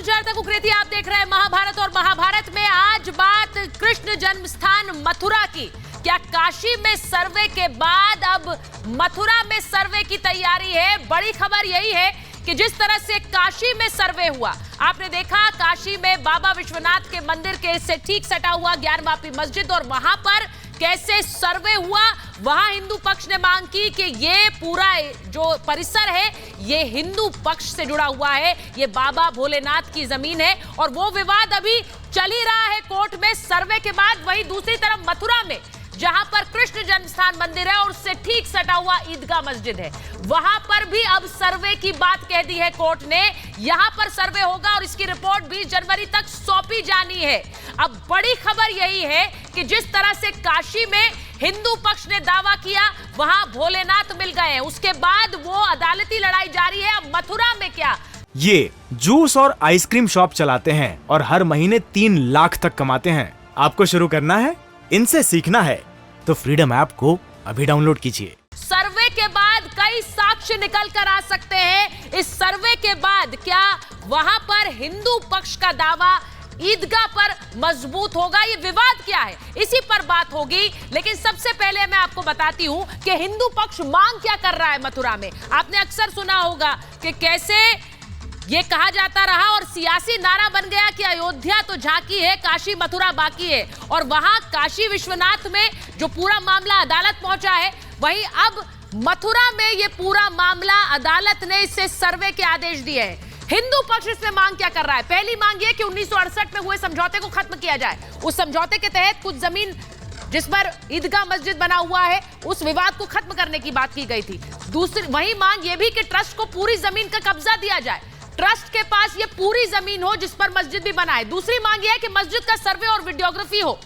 सुचार तक उकरेती, आप देख रहे हैं महाभारत। और महाभारत में आज बात कृष्ण जन्म स्थान मथुरा की। क्या काशी में सर्वे के बाद अब मथुरा में सर्वे की तैयारी है? बड़ी खबर यही है कि जिस तरह से काशी में सर्वे हुआ, आपने देखा काशी में बाबा विश्वनाथ के मंदिर के से ठीक सटा हुआ ज्ञानवापी मस्जिद, और वहां पर कैसे सर्वे हुआ। वहां हिंदू पक्ष ने मांग की कि ये पूरा जो परिसर है ये हिंदू पक्ष से जुड़ा हुआ है, ये बाबा भोलेनाथ की जमीन है, और वो विवाद अभी चल ही रहा है कोर्ट में सर्वे के बाद। वहीं दूसरी तरफ मथुरा में जहां पर कृष्ण जन्मस्थान मंदिर है और उससे ठीक सटा हुआ ईदगाह मस्जिद है, वहां पर भी अब सर्वे की बात कह दी है कोर्ट ने। यहां पर सर्वे होगा और इसकी रिपोर्ट 20 जनवरी तक सौंपी जानी है। अब बड़ी खबर यही है कि जिस तरह से काशी में हिंदू पक्ष ने दावा किया वहां भोलेनाथ मिल गए हैं, उसके बाद वो अदालती लड़ाई जारी है। अब मथुरा में क्या? ये जूस और आइसक्रीम शॉप चलाते हैं और हर महीने 3 लाख तक कमाते हैं। आपको शुरू करना है, इनसे सीखना है तो फ्रीडम ऐप को अभी डाउनलोड कीजिए। सर्वे के बाद कई साक्ष्य निकल कर आ सकते हैं। इस सर्वे के बाद क्या वहां पर हिंदू पक्ष का दावा ईदगाह पर मजबूत होगा? ये विवाद क्या है, इसी पर बात होगी। लेकिन सबसे पहले मैं आपको बताती हूं कि हिंदू पक्ष मांग क्या कर रहा है मथुरा में। आपने अक्सर सुना होगा कि कैसे ये कहा जाता रहा और सियासी नारा बन गया कि अयोध्या तो झांकी है, काशी मथुरा बाकी है। और वहां काशी विश्वनाथ में जो पूरा मामला अदालत पहुंचा है, वहीं अब मथुरा में ये पूरा मामला अदालत ने इससे सर्वे के आदेश दिए हैं। हिंदू पक्ष इसमें मांग क्या कर रहा है? पहली मांग ये कि 1968 में हुए समझौते को खत्म किया जाए। उस समझौते के तहत कुछ जमीन जिस पर ईदगाह मस्जिद बना हुआ है, उस विवाद को खत्म करने की बात की गई थी। दूसरी वही मांग ये भी कि ट्रस्ट को पूरी जमीन का कब्जा दिया जाए, ट्रस्ट के पास ये पूरी जमीन हो जिस पर मस्जिद भी बनाए। दूसरी मांग यह है कि मस्जिद का सर्वे और वीडियोग्राफी हो,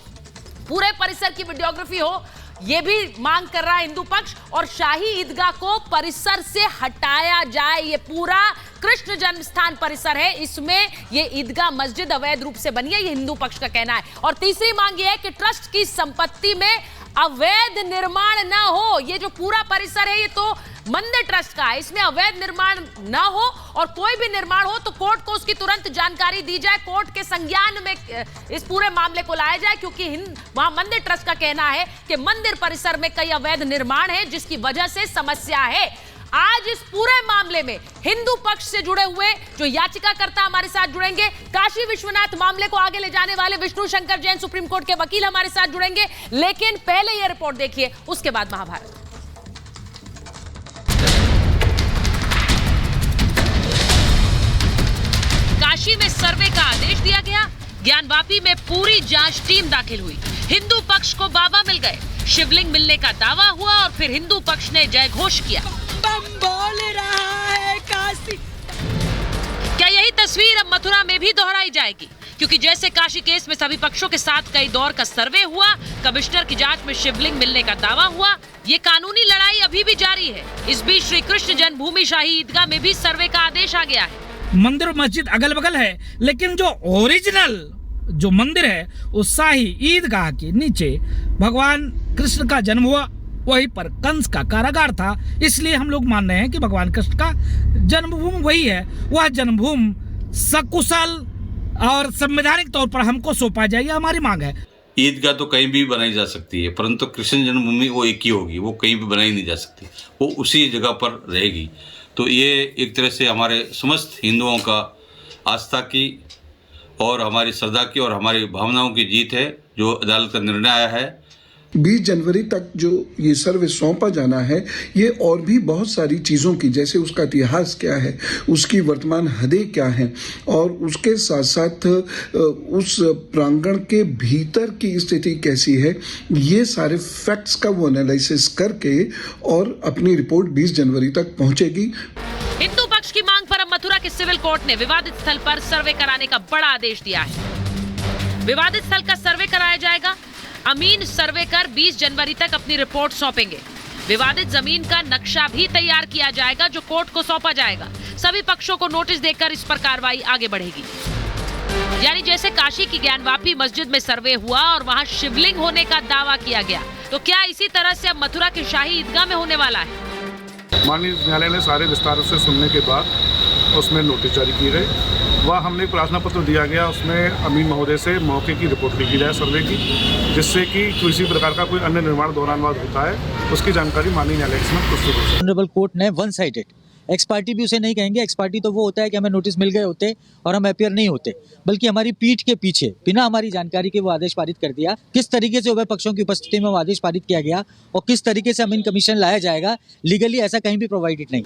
पूरे परिसर की वीडियोग्राफी हो, यह भी मांग कर रहा है हिंदू पक्ष। और शाही ईदगाह को परिसर से हटाया जाए। ये पूरा कृष्ण जन्मस्थान परिसर है, इसमें ये ईदगाह मस्जिद अवैध रूप से बनी है, ये हिंदू पक्ष का कहना है। और तीसरी मांग यह है कि ट्रस्ट की संपत्ति में अवैध निर्माण ना हो। ये जो पूरा परिसर है ये तो मंदिर ट्रस्ट का है, इसमें अवैध निर्माण ना हो, और कोई भी निर्माण हो तो कोर्ट को उसकी तुरंत जानकारी दी जाए, कोर्ट के संज्ञान में इस पूरे मामले को लाया जाए। क्योंकि वहां मंदिर ट्रस्ट का कहना है कि मंदिर परिसर में कई अवैध निर्माण है जिसकी वजह से समस्या है। आज इस पूरे मामले में हिंदू पक्ष से जुड़े हुए जो याचिकाकर्ता हमारे साथ जुड़ेंगे, काशी विश्वनाथ मामले को आगे ले जाने वाले विष्णु शंकर जैन सुप्रीम कोर्ट के वकील हमारे साथ जुड़ेंगे। लेकिन पहले यह रिपोर्ट देखिए, उसके बाद महाभारत। काशी में सर्वे का आदेश दिया गया, ज्ञानवापी में पूरी जांच टीम दाखिल हुई, हिंदू पक्ष को बाबा मिल गए, शिवलिंग मिलने का दावा हुआ और फिर हिंदू पक्ष ने जय घोष किया। बम बोल रहा है काशी। क्या यही तस्वीर अब मथुरा में भी दोहराई जाएगी? क्योंकि जैसे काशी केस में सभी पक्षों के साथ कई दौर का सर्वे हुआ, कमिश्नर की जांच में शिवलिंग मिलने का दावा हुआ, ये कानूनी लड़ाई अभी भी जारी है। इस बीच श्री कृष्ण जन्मभूमि शाही ईदगाह में भी सर्वे का आदेश आ गया है। मंदिर और मस्जिद अगल बगल है, लेकिन जो ओरिजिनल जो मंदिर है उस शाही ईदगाह के नीचे भगवान कृष्ण का जन्म हुआ, वहीं पर कंस का कारागार था। इसलिए हम लोग मान रहे हैं कि भगवान कृष्ण का जन्मभूमि वही है। वह जन्मभूमि सकुशल और संवैधानिक तौर पर हमको सौंपा जाए, हमारी मांग है। ईदगाह तो कहीं भी बनाई जा सकती है, परंतु कृष्ण जन्मभूमि वो एक ही होगी, वो कहीं भी बनाई नहीं जा सकती, वो उसी जगह पर रहेगी। तो ये एक तरह से हमारे समस्त हिंदुओं का आस्था की और हमारी श्रद्धा की और हमारी भावनाओं की जीत है, जो अदालत का निर्णय आया है। 20 जनवरी तक जो ये सर्वे सौंपा जाना है, ये और भी बहुत सारी चीज़ों की, जैसे उसका इतिहास क्या है, उसकी वर्तमान हदें क्या हैं, और उसके साथ साथ उस प्रांगण के भीतर की स्थिति कैसी है, ये सारे फैक्ट्स का वो एनालिसिस करके और अपनी रिपोर्ट 20 जनवरी तक पहुंचेगी। हिंदू पक्ष की मांग पर अब मथुरा के सिविल कोर्ट ने विवादित स्थल पर सर्वे कराने का बड़ा आदेश दिया है। विवादित स्थल का सर्वे कराया जाएगा। अमीन सर्वे कर 20 जनवरी तक अपनी रिपोर्ट सौंपेंगे। विवादित जमीन का नक्शा भी तैयार किया जाएगा जो कोर्ट को सौंपा जाएगा। सभी पक्षों को नोटिस देकर इस पर कार्रवाई आगे बढ़ेगी। यानी जैसे काशी की ज्ञानवापी मस्जिद में सर्वे हुआ और वहां शिवलिंग होने का दावा किया गया, तो क्या इसी तरह से अब मथुरा के शाही ईदगाह में होने वाला है? माननीय न्यायालय ने सारे विस्तार से सुनने के बाद उसमें नोटिस जारी किए गए। वह हमने एक प्रार्थना पत्र दिया गया, उसमें अमीन महोदय से मौके की रिपोर्ट ली जाए सर्वे की, जिससे कि किसी प्रकार का कोई अन्य निर्माण दौरानवाद होता है उसकी जानकारी माननीय न्यायालय के समक्ष प्रस्तुत हो। ऑनरेबल कोर्ट ने वन साइडेड, एक्स पार्टी भी उसे नहीं कहेंगे, एक्स पार्टी तो वो होता है कि हमें नोटिस मिल गए होते और हम अपियर नहीं होते, बल्कि हमारी पीठ के पीछे बिना हमारी जानकारी के वो आदेश पारित कर दिया। किस तरीके से उभय पक्षों की उपस्थिति में वो आदेश पारित किया गया और किस तरीके से अमीन कमीशन लाया जाएगा, लीगली ऐसा कहीं भी प्रोवाइडेड नहीं।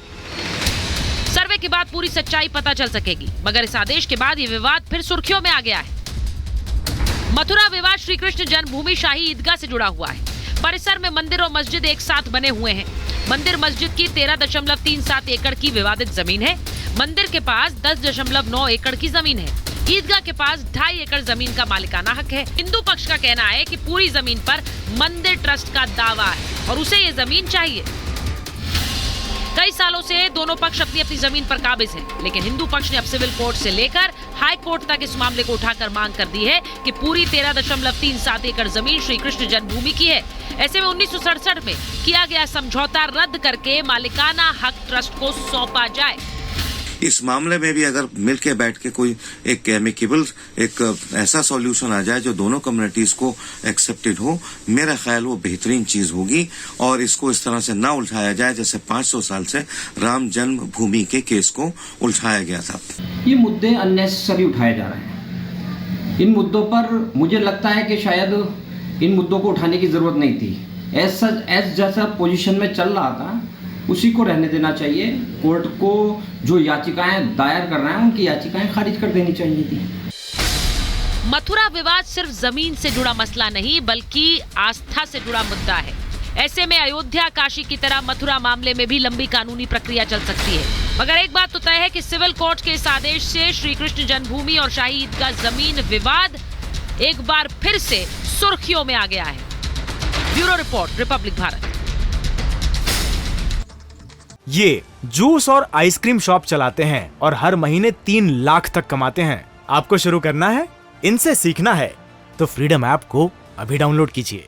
सर्वे के बाद पूरी सच्चाई पता चल सकेगी, मगर इस आदेश के बाद ये विवाद फिर सुर्खियों में आ गया है। मथुरा विवाद श्री कृष्ण जन्मभूमि शाही ईदगाह से जुड़ा हुआ है। परिसर में मंदिर और मस्जिद एक साथ बने हुए हैं। मंदिर मस्जिद की 13.37 एकड़ की विवादित जमीन है। मंदिर के पास 10.9 एकड़ की जमीन है। ईदगाह के पास 2.5 एकड़ जमीन का मालिकाना हक है। हिंदू पक्ष का कहना है कि पूरी जमीन पर मंदिर ट्रस्ट का दावा है और उसे ये जमीन चाहिए। कई सालों से दोनों पक्ष अपनी अपनी जमीन पर काबिज हैं, लेकिन हिंदू पक्ष ने अब सिविल कोर्ट से लेकर हाई कोर्ट तक इस मामले को उठाकर मांग कर दी है कि पूरी 13.37 एकड़ जमीन श्री कृष्ण जन्मभूमि की है। ऐसे में 1967 में किया गया समझौता रद्द करके मालिकाना हक ट्रस्ट को सौंपा जाए। इस मामले में भी अगर मिलके बैठ के कोई एक एमिकेबल एक ऐसा सॉल्यूशन आ जाए जो दोनों कम्युनिटीज को एक्सेप्टेड हो, मेरा ख्याल वो बेहतरीन चीज होगी। और इसको इस तरह से ना उल्टाया जाए जैसे 500 साल से राम जन्मभूमि के केस को उल्टाया गया था। ये मुद्दे अननेसेसरी उठाए जा रहे हैं। इन मुद्दों पर मुझे लगता है कि शायद इन मुद्दों को उठाने की जरूरत नहीं थी। एज जैसा पोजीशन में चल रहा था उसी को रहने देना चाहिए। कोर्ट को जो याचिकाएं दायर कर रहे हैं उनकी याचिकाएं खारिज कर देनी चाहिए थी। मथुरा विवाद सिर्फ जमीन से जुड़ा मसला नहीं बल्कि आस्था से जुड़ा मुद्दा है। ऐसे में अयोध्या काशी की तरह मथुरा मामले में भी लंबी कानूनी प्रक्रिया चल सकती है। मगर एक बात तो तय है कि सिविल कोर्ट के इस आदेश से श्री कृष्ण जन्मभूमि और शाही ईदगाह जमीन विवाद एक बार फिर से सुर्खियों में आ गया है। Bureau report, Republic Bharat. ये जूस और आइसक्रीम शॉप चलाते हैं और हर महीने 3 लाख तक कमाते हैं। आपको शुरू करना है, इनसे सीखना है, तो फ्रीडम ऐप को अभी डाउनलोड कीजिए।